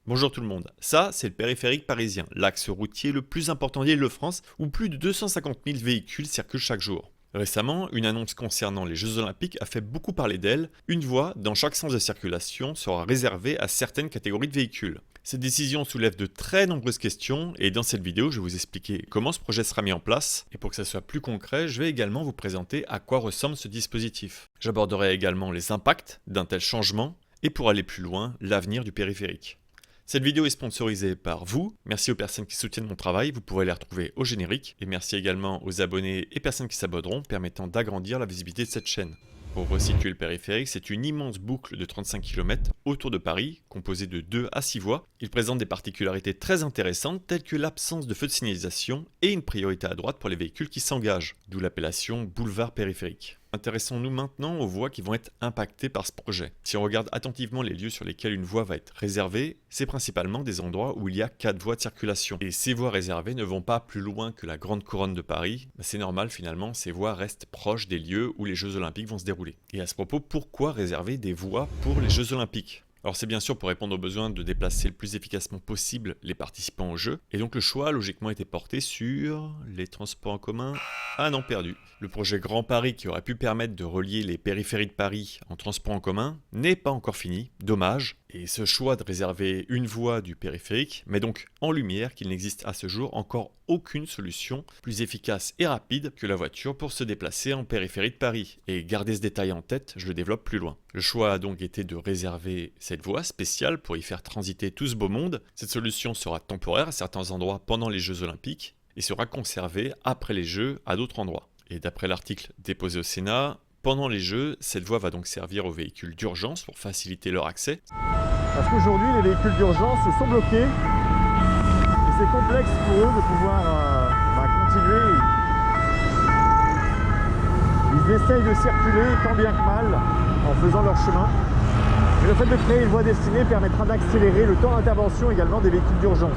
Bonjour tout le monde, ça c'est le périphérique parisien, l'axe routier le plus important d'Île-de-France où plus de 250 000 véhicules circulent chaque jour. Récemment, une annonce concernant les Jeux Olympiques a fait beaucoup parler d'elle. Une voie dans chaque sens de circulation sera réservée à certaines catégories de véhicules. Cette décision soulève de très nombreuses questions et dans cette vidéo, je vais vous expliquer comment ce projet sera mis en place. Et pour que ça soit plus concret, je vais également vous présenter à quoi ressemble ce dispositif. J'aborderai également les impacts d'un tel changement et pour aller plus loin, l'avenir du périphérique. Cette vidéo est sponsorisée par vous. Merci aux personnes qui soutiennent mon travail, vous pourrez les retrouver au générique. Et merci également aux abonnés et personnes qui s'abonneront, permettant d'agrandir la visibilité de cette chaîne. Pour resituer le périphérique, c'est une immense boucle de 35 km autour de Paris, composée de 2 à 6 voies. Il présente des particularités très intéressantes telles que l'absence de feux de signalisation et une priorité à droite pour les véhicules qui s'engagent, d'où l'appellation boulevard périphérique. Intéressons-nous maintenant aux voies qui vont être impactées par ce projet. Si on regarde attentivement les lieux sur lesquels une voie va être réservée, c'est principalement des endroits où il y a 4 voies de circulation. Et ces voies réservées ne vont pas plus loin que la grande couronne de Paris. C'est normal finalement, ces voies restent proches des lieux où les Jeux Olympiques vont se dérouler. Et à ce propos, pourquoi réserver des voies pour les Jeux Olympiques ? Alors c'est bien sûr pour répondre aux besoins de déplacer le plus efficacement possible les participants au jeu, et donc le choix a logiquement été porté sur les transports en commun. Ah non, perdu. Le projet Grand Paris qui aurait pu permettre de relier les périphéries de Paris en transports en commun n'est pas encore fini, dommage. Et ce choix de réserver une voie du périphérique met donc en lumière qu'il n'existe à ce jour encore aucune solution plus efficace et rapide que la voiture pour se déplacer en périphérie de Paris. Et gardez ce détail en tête, je le développe plus loin. Le choix a donc été de réserver cette voie spéciale pour y faire transiter tout ce beau monde. Cette solution sera temporaire à certains endroits pendant les Jeux Olympiques et sera conservée après les Jeux à d'autres endroits. Et d'après l'article déposé au Sénat, pendant les Jeux, cette voie va donc servir aux véhicules d'urgence pour faciliter leur accès. Parce qu'aujourd'hui, les véhicules d'urgence sont bloqués et c'est complexe pour eux de pouvoir continuer. Ils essayent de circuler tant bien que mal en faisant leur chemin. Mais le fait de créer une voie destinée permettra d'accélérer le temps d'intervention également des véhicules d'urgence.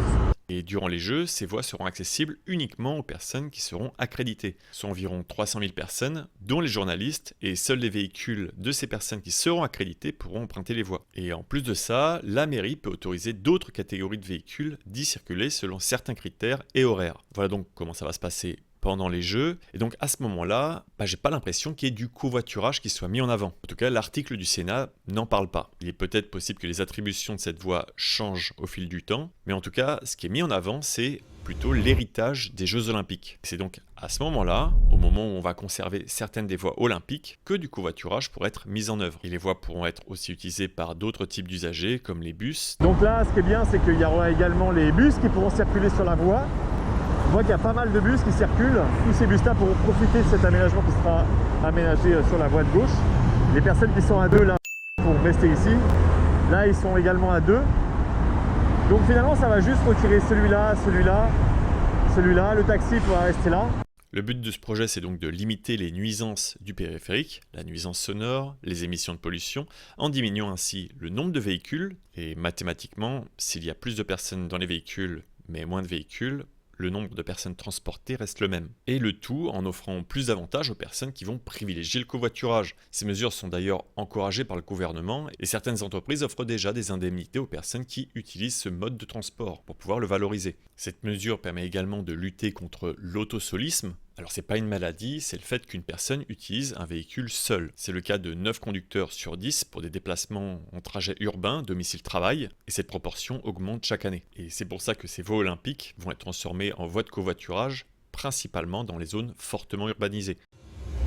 Et durant les Jeux, ces voies seront accessibles uniquement aux personnes qui seront accréditées. Ce sont environ 300 000 personnes, dont les journalistes, et seuls les véhicules de ces personnes qui seront accrédités pourront emprunter les voies. Et en plus de ça, la mairie peut autoriser d'autres catégories de véhicules d'y circuler selon certains critères et horaires. Voilà donc comment ça va se passer pendant les Jeux, et donc à ce moment-là, j'ai pas l'impression qu'il y ait du covoiturage qui soit mis en avant. En tout cas, l'article du Sénat n'en parle pas. Il est peut-être possible que les attributions de cette voie changent au fil du temps, mais en tout cas, ce qui est mis en avant, c'est plutôt l'héritage des Jeux Olympiques. C'est donc à ce moment-là, au moment où on va conserver certaines des voies olympiques, que du covoiturage pourrait être mis en œuvre. Et les voies pourront être aussi utilisées par d'autres types d'usagers, comme les bus. Donc là, ce qui est bien, c'est qu'il y aura également les bus qui pourront circuler sur la voie. On voit qu'il y a pas mal de bus qui circulent. Tous ces bus-là pourront profiter de cet aménagement qui sera aménagé sur la voie de gauche. Les personnes qui sont à deux là pourront rester ici. Là, ils sont également à deux. Donc finalement, ça va juste retirer celui-là, celui-là, celui-là. Le taxi pourra rester là. Le but de ce projet, c'est donc de limiter les nuisances du périphérique, la nuisance sonore, les émissions de pollution, en diminuant ainsi le nombre de véhicules. Et mathématiquement, s'il y a plus de personnes dans les véhicules, mais moins de véhicules, le nombre de personnes transportées reste le même. Et le tout en offrant plus d'avantages aux personnes qui vont privilégier le covoiturage. Ces mesures sont d'ailleurs encouragées par le gouvernement et certaines entreprises offrent déjà des indemnités aux personnes qui utilisent ce mode de transport pour pouvoir le valoriser. Cette mesure permet également de lutter contre l'autosolisme. Alors c'est pas une maladie, c'est le fait qu'une personne utilise un véhicule seul. C'est le cas de 9 conducteurs sur 10 pour des déplacements en trajet urbain, domicile-travail, et cette proportion augmente chaque année. Et c'est pour ça que ces voies olympiques vont être transformées en voies de covoiturage, principalement dans les zones fortement urbanisées.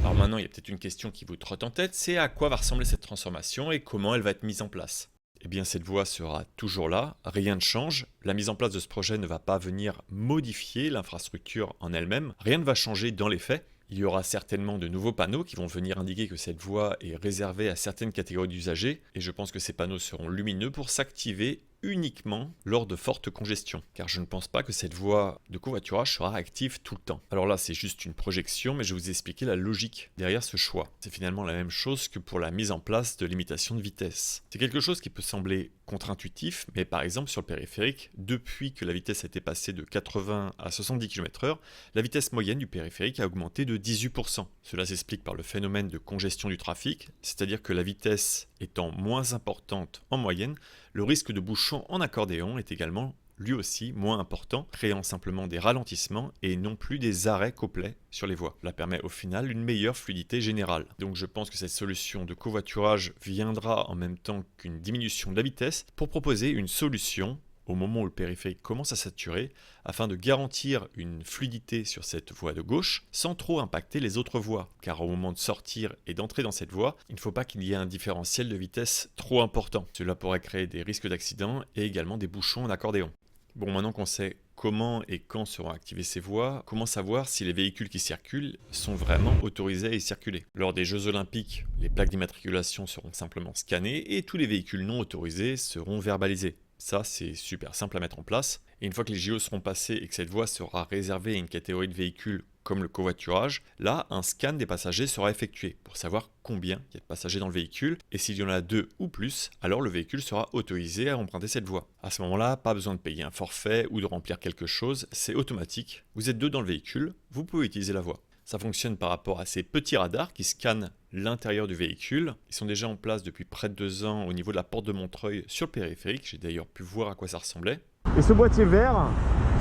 Alors maintenant, il y a peut-être une question qui vous trotte en tête, c'est à quoi va ressembler cette transformation et comment elle va être mise en place. Eh bien, cette voie sera toujours là, rien ne change. La mise en place de ce projet ne va pas venir modifier l'infrastructure en elle-même. Rien ne va changer dans les faits. Il y aura certainement de nouveaux panneaux qui vont venir indiquer que cette voie est réservée à certaines catégories d'usagers. Et je pense que ces panneaux seront lumineux pour s'activer uniquement lors de fortes congestions, car je ne pense pas que cette voie de covoiturage sera active tout le temps. Alors là, c'est juste une projection, mais je vais vous expliquer la logique derrière ce choix. C'est finalement la même chose que pour la mise en place de limitation de vitesse. C'est quelque chose qui peut sembler contre-intuitif, mais par exemple sur le périphérique, depuis que la vitesse a été passée de 80 à 70 km/h, la vitesse moyenne du périphérique a augmenté de 18%. Cela s'explique par le phénomène de congestion du trafic, c'est-à-dire que la vitesse étant moins importante en moyenne, le risque de bouchon en accordéon est également lui aussi moins important, créant simplement des ralentissements et non plus des arrêts complets sur les voies. Cela permet au final une meilleure fluidité générale. Donc je pense que cette solution de covoiturage viendra en même temps qu'une diminution de la vitesse pour proposer une solution au moment où le périphérique commence à saturer, afin de garantir une fluidité sur cette voie de gauche sans trop impacter les autres voies. Car au moment de sortir et d'entrer dans cette voie, il ne faut pas qu'il y ait un différentiel de vitesse trop important. Cela pourrait créer des risques d'accident et également des bouchons en accordéon. Bon, maintenant qu'on sait comment et quand seront activées ces voies, comment savoir si les véhicules qui circulent sont vraiment autorisés à y circuler? Lors des Jeux Olympiques, les plaques d'immatriculation seront simplement scannées et tous les véhicules non autorisés seront verbalisés. Ça, c'est super simple à mettre en place. Et une fois que les JO seront passés et que cette voie sera réservée à une catégorie de véhicules comme le covoiturage, là, un scan des passagers sera effectué pour savoir combien il y a de passagers dans le véhicule. Et s'il y en a 2 ou plus, alors le véhicule sera autorisé à emprunter cette voie. À ce moment-là, pas besoin de payer un forfait ou de remplir quelque chose, c'est automatique. Vous êtes 2 dans le véhicule, vous pouvez utiliser la voie. Ça fonctionne par rapport à ces petits radars qui scannent l'intérieur du véhicule. Ils sont déjà en place depuis près de 2 ans au niveau de la porte de Montreuil sur le périphérique. J'ai d'ailleurs pu voir à quoi ça ressemblait. Et ce boîtier vert,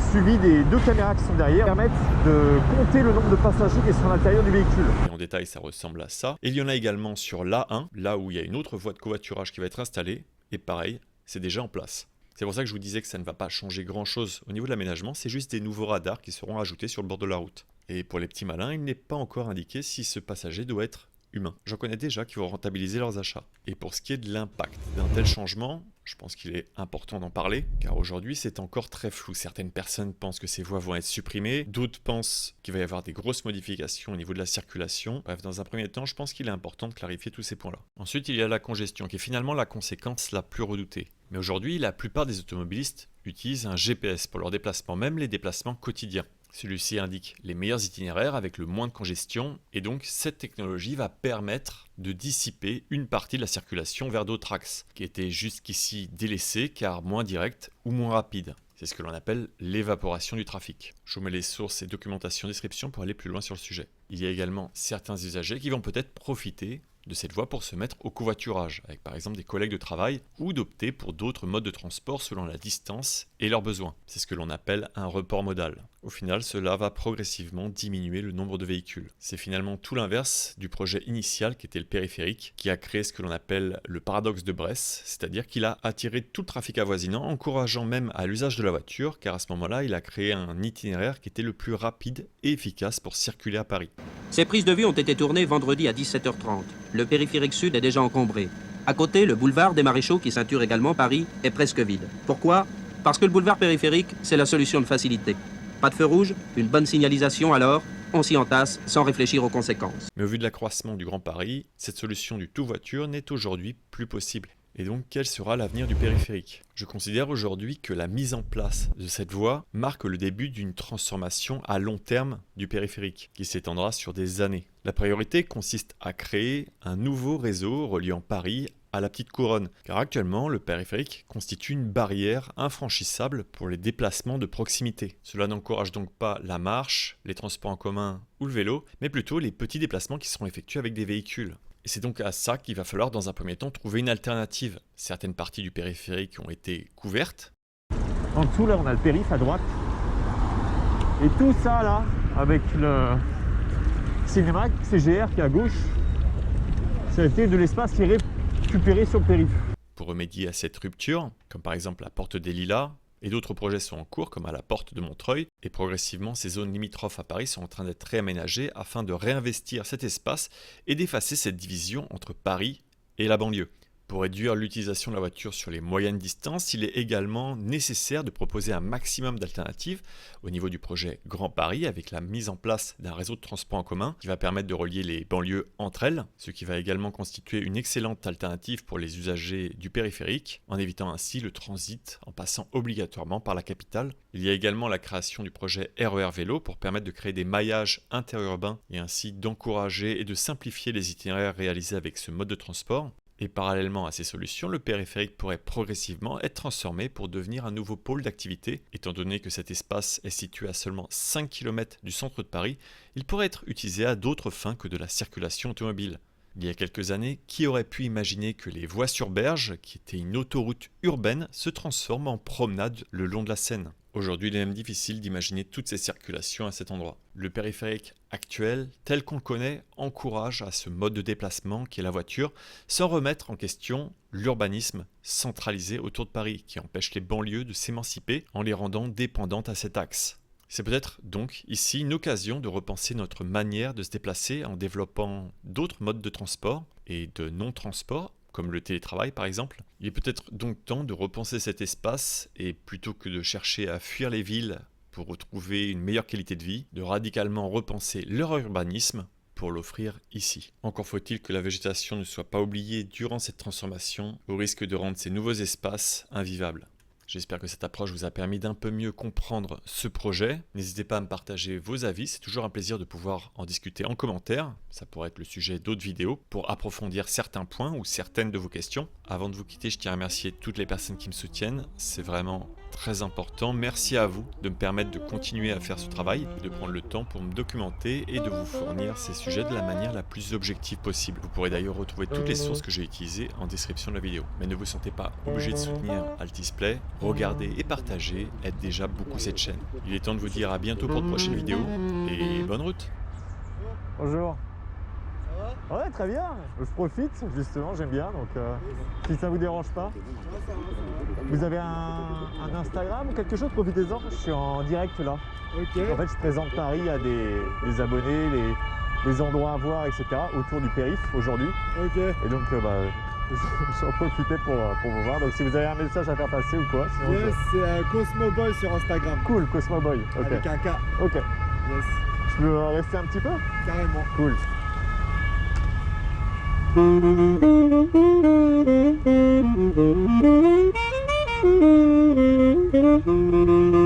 suivi des 2 caméras qui sont derrière, permettent de compter le nombre de passagers qui sont à l'intérieur du véhicule. Et en détail, ça ressemble à ça. Et il y en a également sur l'A1, là où il y a une autre voie de covoiturage qui va être installée. Et pareil, c'est déjà en place. C'est pour ça que je vous disais que ça ne va pas changer grand-chose au niveau de l'aménagement, c'est juste des nouveaux radars qui seront ajoutés sur le bord de la route. Et pour les petits malins, il n'est pas encore indiqué si ce passager doit être humain. J'en connais déjà qui vont rentabiliser leurs achats. Et pour ce qui est de l'impact d'un tel changement, je pense qu'il est important d'en parler, car aujourd'hui c'est encore très flou. Certaines personnes pensent que ces voies vont être supprimées, d'autres pensent qu'il va y avoir des grosses modifications au niveau de la circulation. Bref, dans un premier temps, je pense qu'il est important de clarifier tous ces points-là. Ensuite, il y a la congestion, qui est finalement la conséquence la plus redoutée. Mais aujourd'hui, la plupart des automobilistes utilisent un GPS pour leurs déplacements, même les déplacements quotidiens. Celui-ci indique les meilleurs itinéraires avec le moins de congestion et donc cette technologie va permettre de dissiper une partie de la circulation vers d'autres axes qui étaient jusqu'ici délaissés car moins directs ou moins rapides. C'est ce que l'on appelle l'évaporation du trafic. Je vous mets les sources et documentation en description pour aller plus loin sur le sujet. Il y a également certains usagers qui vont peut-être profiter de cette voie pour se mettre au covoiturage, avec par exemple des collègues de travail, ou d'opter pour d'autres modes de transport selon la distance et leurs besoins. C'est ce que l'on appelle un report modal. Au final, cela va progressivement diminuer le nombre de véhicules. C'est finalement tout l'inverse du projet initial qui était le périphérique, qui a créé ce que l'on appelle le paradoxe de Bresse, c'est-à-dire qu'il a attiré tout le trafic avoisinant, encourageant même à l'usage de la voiture, car à ce moment-là, il a créé un itinéraire qui était le plus rapide et efficace pour circuler à Paris. Ces prises de vue ont été tournées vendredi à 17h30. Le périphérique sud est déjà encombré. À côté, le boulevard des Maréchaux, qui ceinture également Paris, est presque vide. Pourquoi? Parce que le boulevard périphérique, c'est la solution de facilité. Pas de feu rouge, une bonne signalisation alors, on s'y entasse sans réfléchir aux conséquences. Mais au vu de l'accroissement du Grand Paris, cette solution du tout voiture n'est aujourd'hui plus possible. Et donc, quel sera l'avenir du périphérique? Je considère aujourd'hui que la mise en place de cette voie marque le début d'une transformation à long terme du périphérique, qui s'étendra sur des années. La priorité consiste à créer un nouveau réseau reliant Paris à la petite couronne, car actuellement le périphérique constitue une barrière infranchissable pour les déplacements de proximité. Cela n'encourage donc pas la marche, les transports en commun ou le vélo, mais plutôt les petits déplacements qui seront effectués avec des véhicules. Et c'est donc à ça qu'il va falloir dans un premier temps trouver une alternative. Certaines parties du périphérique ont été couvertes. En dessous là on a le périph' à droite. Et tout ça là, avec le cinéma CGR qui est à gauche, ça a été de l'espace qui est récupéré sur le périph'. Pour remédier à cette rupture, comme par exemple la porte des Lilas, et d'autres projets sont en cours, comme à la porte de Montreuil, et progressivement ces zones limitrophes à Paris sont en train d'être réaménagées afin de réinvestir cet espace et d'effacer cette division entre Paris et la banlieue. Pour réduire l'utilisation de la voiture sur les moyennes distances, il est également nécessaire de proposer un maximum d'alternatives au niveau du projet Grand Paris avec la mise en place d'un réseau de transport en commun qui va permettre de relier les banlieues entre elles, ce qui va également constituer une excellente alternative pour les usagers du périphérique, en évitant ainsi le transit en passant obligatoirement par la capitale. Il y a également la création du projet RER Vélo pour permettre de créer des maillages interurbains et ainsi d'encourager et de simplifier les itinéraires réalisés avec ce mode de transport. Et parallèlement à ces solutions, le périphérique pourrait progressivement être transformé pour devenir un nouveau pôle d'activité. Étant donné que cet espace est situé à seulement 5 km du centre de Paris, il pourrait être utilisé à d'autres fins que de la circulation automobile. Il y a quelques années, qui aurait pu imaginer que les voies sur berge, qui étaient une autoroute urbaine, se transforment en promenade le long de la Seine? Aujourd'hui, il est même difficile d'imaginer toutes ces circulations à cet endroit. Le périphérique actuel, tel qu'on le connaît, encourage à ce mode de déplacement qui est la voiture, sans remettre en question l'urbanisme centralisé autour de Paris, qui empêche les banlieues de s'émanciper en les rendant dépendantes à cet axe. C'est peut-être donc ici une occasion de repenser notre manière de se déplacer en développant d'autres modes de transport et de non-transport, comme le télétravail par exemple. Il est peut-être donc temps de repenser cet espace et plutôt que de chercher à fuir les villes pour retrouver une meilleure qualité de vie, de radicalement repenser leur urbanisme pour l'offrir ici. Encore faut-il que la végétation ne soit pas oubliée durant cette transformation, au risque de rendre ces nouveaux espaces invivables. J'espère que cette approche vous a permis d'un peu mieux comprendre ce projet. N'hésitez pas à me partager vos avis, c'est toujours un plaisir de pouvoir en discuter en commentaire. Ça pourrait être le sujet d'autres vidéos pour approfondir certains points ou certaines de vos questions. Avant de vous quitter, je tiens à remercier toutes les personnes qui me soutiennent. C'est vraiment très important. Merci à vous de me permettre de continuer à faire ce travail, de prendre le temps pour me documenter et de vous fournir ces sujets de la manière la plus objective possible. Vous pourrez d'ailleurs retrouver toutes les sources que j'ai utilisées en description de la vidéo. Mais ne vous sentez pas obligé de soutenir Altisplay. Regardez et partagez aide déjà beaucoup cette chaîne. Il est temps de vous dire à bientôt pour de prochaines vidéos et bonne route. Bonjour. Ça va? Ouais, très bien. Je profite, justement, j'aime bien, donc si ça vous dérange pas. Vous avez un Instagram ou quelque chose? Profitez-en, je suis en direct là. Ok. En fait, je présente Paris à des abonnés, les endroits à voir, etc. autour du périph' aujourd'hui. Ok. Et donc, j'en profitais pour vous voir. Donc, si vous avez un message à faire passer ou quoi, sinon Yes, c'est Cosmo Boy sur Instagram. Cool, Cosmo Boy. Ok. Avec un K. Ok. Yes. Je peux rester un petit peu? Carrément. Cool. Thank you.